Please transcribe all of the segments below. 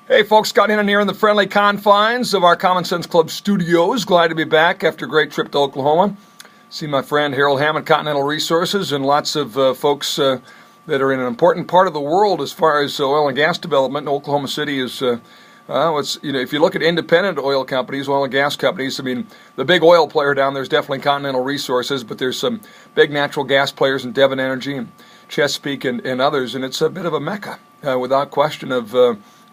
Hey folks, Scott Hinton here in the friendly confines of our Common Sense Club studios. Glad to be back after a great trip to Oklahoma. See my friend Harold Hammond, Continental Resources, and lots of folks that are in an important part of the world as far as oil and gas development. Oklahoma City is, if you look at independent oil companies, oil and gas companies, I mean, the big oil player down there is definitely Continental Resources, but there's some big natural gas players in Devon Energy and Chesapeake and others, and it's a bit of a mecca, without question, of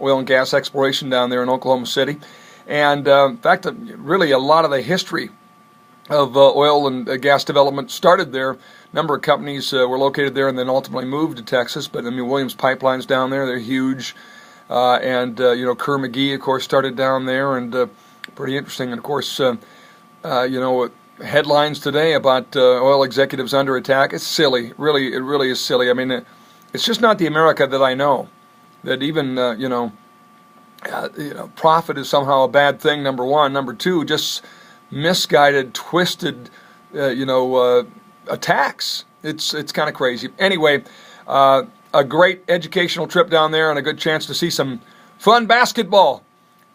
oil and gas exploration down there in Oklahoma City. And in fact, really a lot of the history of oil and gas development started there. A number of companies were located there and then ultimately moved to Texas. But I mean, Williams Pipeline's down there; they're huge. Kerr McGee, of course, started down there, and pretty interesting. And of course, headlines today about oil executives under attack. It's silly, it really is silly. I mean, it's just not the America that I know. That even profit is somehow a bad thing. Number one, number two, just misguided, twisted, attacks. It's kind of crazy. Anyway, a great educational trip down there and a good chance to see some fun basketball.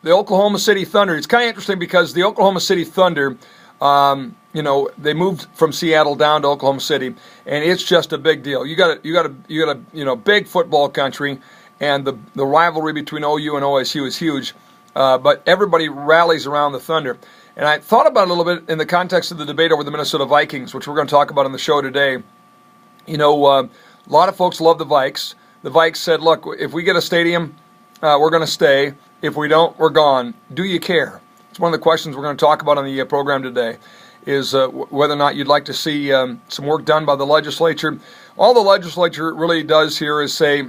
The Oklahoma City Thunder. It's kind of interesting because the Oklahoma City Thunder, they moved from Seattle down to Oklahoma City, and it's just a big deal. You got a big football country. And the rivalry between OU and OSU is huge, but everybody rallies around the Thunder. And I thought about it a little bit in the context of the debate over the Minnesota Vikings, which we're going to talk about on the show today. A lot of folks love the Vikes. The Vikes said, look, if we get a stadium, we're going to stay. If we don't, we're gone. Do you care? It's one of the questions we're going to talk about on the program today, is whether or not you'd like to see some work done by the legislature. All the legislature really does here is say,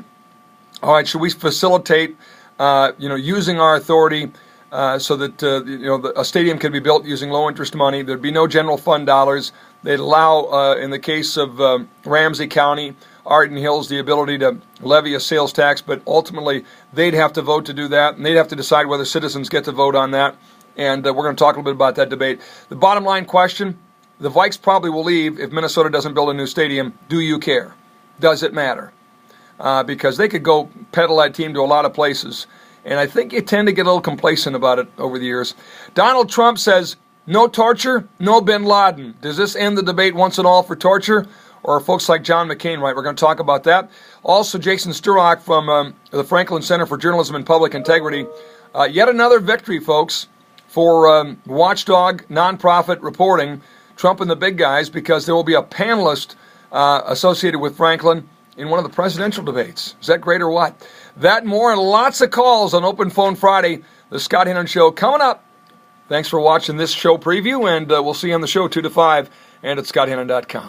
all right, should we facilitate, using our authority so that, a stadium can be built using low-interest money? There'd be no general fund dollars. They'd allow, in the case of Ramsey County, Arden Hills, the ability to levy a sales tax, but ultimately they'd have to vote to do that, and they'd have to decide whether citizens get to vote on that. And we're going to talk a little bit about that debate. The bottom line question, the Vikes probably will leave if Minnesota doesn't build a new stadium. Do you care? Does it matter? Because they could go peddle that team to a lot of places. And I think you tend to get a little complacent about it over the years. Donald Trump says, no torture, no bin Laden. Does this end the debate once and all for torture? Or are folks like John McCain right? We're going to talk about that. Also, Jason Sturrock from the Franklin Center for Journalism and Public Integrity. Yet another victory, folks, for watchdog nonprofit reporting, Trump and the big guys, because there will be a panelist associated with Franklin in one of the presidential debates. Is that great or what? That and more, and lots of calls on Open Phone Friday. The Scott Hinton Show coming up. Thanks for watching this show preview, and we'll see you on the show 2 to 5 and at ScottHinton.com.